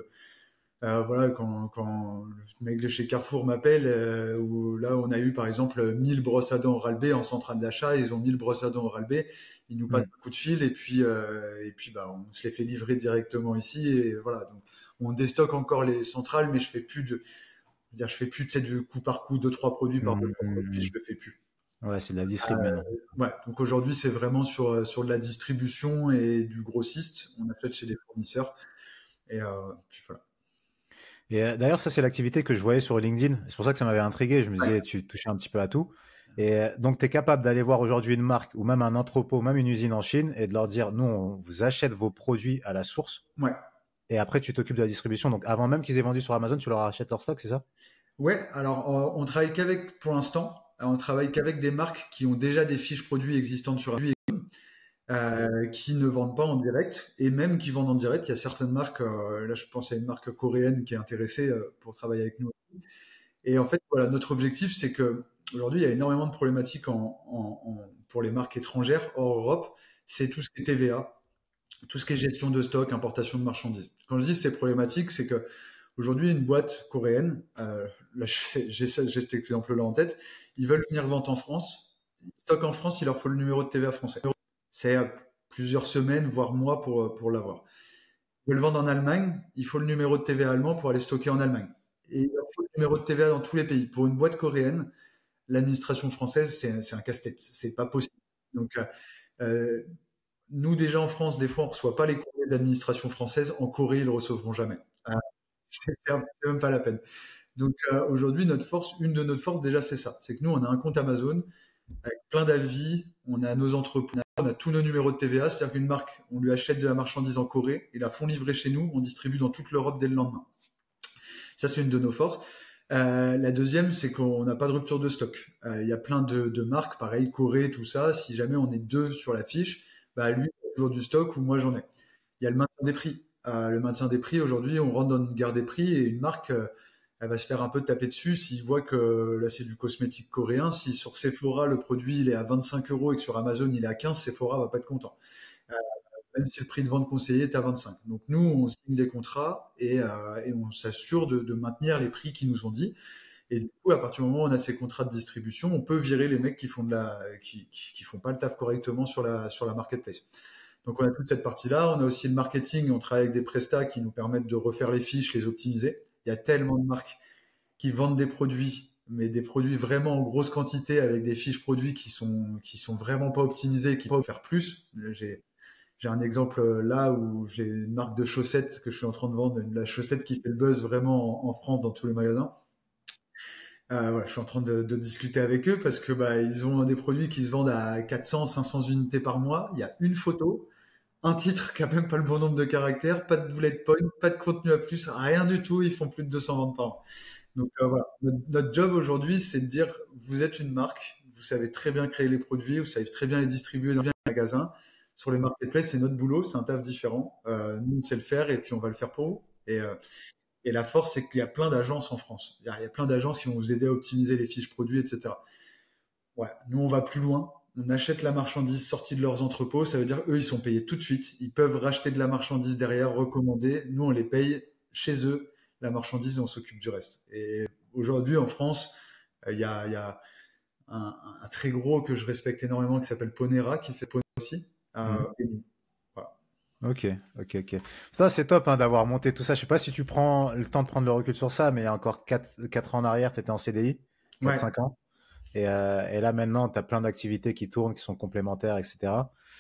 voilà, quand le mec de chez Carrefour m'appelle, où là on a eu par exemple 1000 brosses à dents Oral-B en centrale d'achat, ils ont 1000 brosses à dents Oral-B, ils nous passent Hmm. un coup de fil et puis on se les fait livrer directement ici et voilà. Donc on déstocke encore les centrales, mais je fais plus de du coup par coup, deux trois produits par deux trois produits, Hmm. je le fais plus. Ouais, c'est de la distrib Euh, maintenant. ouais, donc aujourd'hui c'est vraiment sur de la distribution et du grossiste, on achète chez des fournisseurs et puis voilà. Et d'ailleurs, ça, c'est l'activité que je voyais sur LinkedIn. C'est pour ça que ça m'avait intrigué. Je me Ouais. disais, tu touchais un petit peu à tout. Et donc, tu es capable d'aller voir aujourd'hui une marque ou même un entrepôt, même une usine en Chine et de leur dire, nous, on vous achète vos produits à la source. Ouais. Et après, tu t'occupes de la distribution. Donc, avant même qu'ils aient vendu sur Amazon, tu leur achètes leur stock, c'est ça? Ouais, alors on travaille pour l'instant, on travaille qu'avec des marques qui ont déjà des fiches produits existantes sur Amazon. qui ne vendent pas en direct, et même qui vendent en direct. Il y a certaines marques, là je pense à une marque coréenne qui est intéressée pour travailler avec nous. Et en fait, voilà, notre objectif, c'est que aujourd'hui, il y a énormément de problématiques pour les marques étrangères hors Europe. C'est tout ce qui est TVA, tout ce qui est gestion de stock, importation de marchandises. Quand je dis c'est problématique, c'est que aujourd'hui, une boîte coréenne, là, j'ai cet exemple-là en tête, ils veulent venir vendre en France. Stock en France, il leur faut le numéro de TVA français. C'est plusieurs semaines, voire mois pour l'avoir. Ils veulent vendre en Allemagne, il faut le numéro de TVA allemand pour aller stocker en Allemagne. Et il leur faut le numéro de TVA dans tous les pays. Pour une boîte coréenne, l'administration française, c'est un casse-tête. C'est pas possible. Donc, euh, nous, déjà en France, des fois, on ne reçoit pas les courriers de l'administration française. En Corée, ils ne le recevront jamais. C'est même pas la peine. Donc, aujourd'hui, une de nos forces, déjà, c'est ça. C'est que nous, on a un compte Amazon avec plein d'avis, on a nos entrepôts, on a tous nos numéros de TVA. C'est-à-dire qu'une marque, on lui achète de la marchandise en Corée, ils la font livrer chez nous, on distribue dans toute l'Europe dès le lendemain. Ça, c'est une de nos forces. La deuxième, c'est qu'on n'a pas de rupture de stock. Il y a plein de marques, pareil, Corée, tout ça. Si jamais on est deux sur la fiche, bah, lui, il a toujours du stock ou moi, j'en ai. Il y a le maintien des prix. Le maintien des prix, aujourd'hui, on rentre dans une guerre des prix et une marque, elle va se faire un peu taper dessus s'il voit que là, c'est du cosmétique coréen. Si sur Sephora, le produit, il est à 25 € et que sur Amazon, il est à 15, Sephora va pas être content. Euh, Même si le prix de vente conseillé est à 25. Donc nous, on signe des contrats et on s'assure de maintenir les prix qu'ils nous ont dit. Et du coup, à partir du moment où on a ces contrats de distribution, on peut virer les mecs qui font qui font pas le taf correctement sur la marketplace. Donc on a toute cette partie-là. On a aussi le marketing. On travaille avec des prestats qui nous permettent de refaire les fiches, les optimiser. Il y a tellement de marques qui vendent des produits, mais des produits vraiment en grosse quantité avec des fiches produits qui sont vraiment pas optimisées, qui peuvent faire plus. J'ai un exemple là où j'ai une marque de chaussettes que je suis en train de vendre, la chaussette qui fait le buzz vraiment en France dans tous les magasins. Voilà, je suis en train de discuter avec eux parce que bah, ils ont des produits qui se vendent à 400, 500 unités par mois. Il y a une photo, un titre qui a même pas le bon nombre de caractères, pas de bullet point, pas de contenu à plus, rien du tout. Ils font plus de 200 ventes par an. Donc voilà, notre job aujourd'hui, c'est de dire, vous êtes une marque, vous savez très bien créer les produits, vous savez très bien les distribuer dans les magasins. Sur les marketplaces, c'est notre boulot, c'est un taf différent. Nous, on sait le faire et puis on va le faire pour vous. Et la force, c'est qu'il y a plein d'agences en France. Il y a plein d'agences qui vont vous aider à optimiser les fiches produits, etc. Ouais, nous, on va plus loin. On achète la marchandise sortie de leurs entrepôts. Ça veut dire, eux, ils sont payés tout de suite. Ils peuvent racheter de la marchandise derrière, recommander. Nous, on les paye chez eux, la marchandise, et on s'occupe du reste. Et aujourd'hui, en France, il y a un très gros que je respecte énormément qui s'appelle Ponera, qui fait Ponera aussi. Et nous. Voilà. Ok, ok, ok. Ça, c'est top hein, d'avoir monté tout ça. Je sais pas si tu prends le temps de prendre le recul sur ça, mais il y a encore 4 ans en arrière, tu étais en CDI, 4-5 ans. Et là, maintenant, tu as plein d'activités qui tournent, qui sont complémentaires, etc.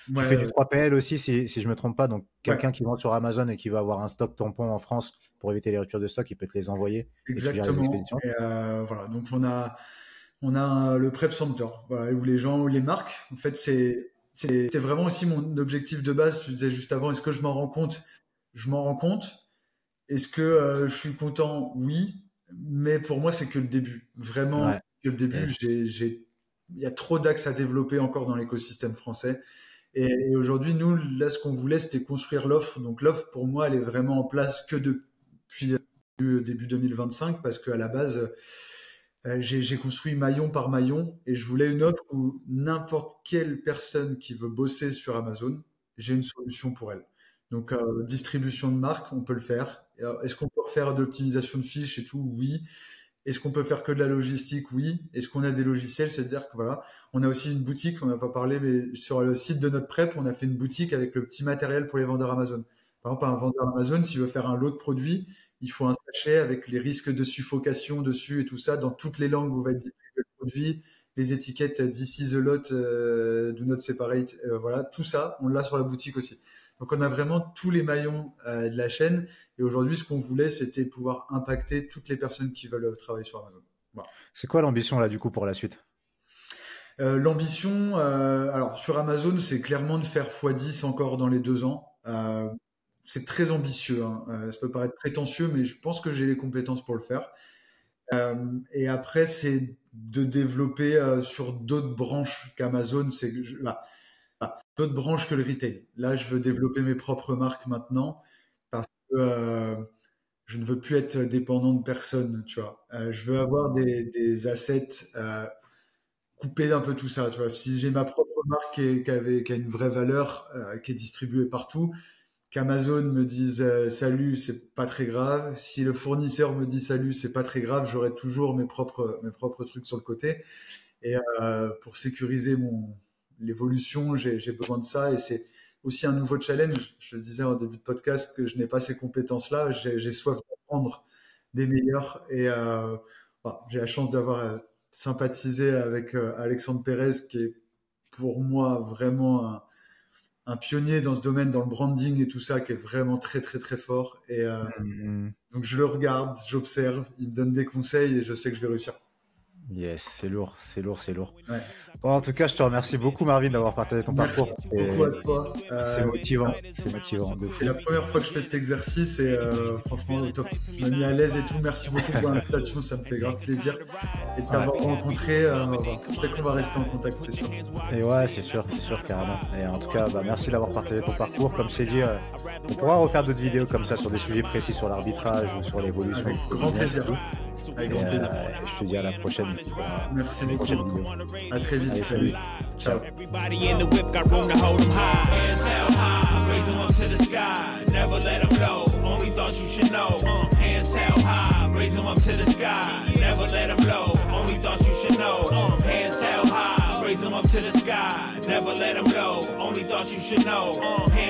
Tu fais du 3PL aussi, si je me trompe pas. Donc, quelqu'un qui vend sur Amazon et qui va avoir un stock tampon en France pour éviter les ruptures de stock, il peut te les envoyer. Exactement. Et tu gères les expéditions. Voilà. Donc, on a le Prep Center, voilà, où les gens, les marques, en fait, c'était vraiment aussi mon objectif de base. Tu disais juste avant, est-ce que je m'en rends compte? Je m'en rends compte. Est-ce que je suis content? Oui. Mais pour moi, c'est que le début. Vraiment, que le début. Il y a trop d'axes à développer encore dans l'écosystème français. Et aujourd'hui, nous, là, ce qu'on voulait, c'était construire l'offre. Donc, l'offre, pour moi, elle est vraiment en place que depuis début 2025, parce qu'à la base, j'ai construit maillon par maillon et je voulais une offre où n'importe quelle personne qui veut bosser sur Amazon, j'ai une solution pour elle. Donc, distribution de marque, on peut le faire. Est-ce qu'on peut faire de l'optimisation de fiches et tout? Oui. Est-ce qu'on peut faire que de la logistique? Oui. Est-ce qu'on a des logiciels? C'est-à-dire que voilà, on a aussi une boutique, on n'a pas parlé, mais sur le site de notre prep, on a fait une boutique avec le petit matériel pour les vendeurs Amazon. Par exemple, un vendeur Amazon, s'il veut faire un lot de produits, il faut un sachet avec les risques de suffocation dessus et tout ça, dans toutes les langues où va être distribué le produit, les étiquettes This is a lot, do not separate, voilà, tout ça, on l'a sur la boutique aussi. Donc on a vraiment tous les maillons de la chaîne. Et aujourd'hui, ce qu'on voulait, c'était pouvoir impacter toutes les personnes qui veulent travailler sur Amazon. Voilà. C'est quoi l'ambition là du coup pour la suite? L'ambition, alors sur Amazon, c'est clairement de faire x10 encore dans les 2 ans. C'est très ambitieux, hein. Ça peut paraître prétentieux, mais je pense que j'ai les compétences pour le faire. Et après, c'est de développer sur d'autres branches qu'Amazon. d'autres branches que le retail. Là, je veux développer mes propres marques maintenant parce que je ne veux plus être dépendant de personne, tu vois. Je veux avoir des assets coupés d'un peu tout ça, tu vois. Si j'ai ma propre marque qui a une vraie valeur, qui est distribuée partout, qu'Amazon me dise salut, c'est pas très grave. Si le fournisseur me dit salut, c'est pas très grave. J'aurai toujours mes propres trucs sur le côté. Et pour sécuriser l'évolution, j'ai besoin de ça. Et c'est aussi un nouveau challenge. Je le disais en début de podcast que je n'ai pas ces compétences-là. J'ai soif d'apprendre des meilleurs. Et j'ai la chance d'avoir sympathisé avec Alexandre Pérez, qui est pour moi vraiment un pionnier dans ce domaine, dans le branding et tout ça, qui est vraiment très, très, très fort. Et donc, je le regarde, j'observe, il me donne des conseils et je sais que je vais réussir. Yes, c'est lourd. Ouais. Bon, en tout cas, je te remercie beaucoup, Marvin, d'avoir partagé ton parcours. Beaucoup à toi. C'est motivant. C'est la première fois que je fais cet exercice et franchement, au top. Tu m'as mis à l'aise et tout. Merci beaucoup pour l'invitation, ça me fait grave plaisir. Et de t'avoir rencontré, peut-être qu'on va rester en contact, c'est sûr. Et ouais, c'est sûr, carrément. Et en tout cas, merci d'avoir partagé ton parcours. Comme je t'ai dit, on pourra refaire d'autres vidéos comme ça sur des sujets précis, sur l'arbitrage ou sur l'évolution. Avec grand plaisir. Je te dis à la prochaine. Merci beaucoup. À très vite. Allez, salut. Ciao. Everybody in the whip got room to hold them high. Hands held high, raise them up to the sky. Never let them low, only thought you should know. Hands held high, raise them up to the sky. Never let them low, only thought you should know. Hands held high, raise them up to the sky. Never let them low, only thought you should know. Hands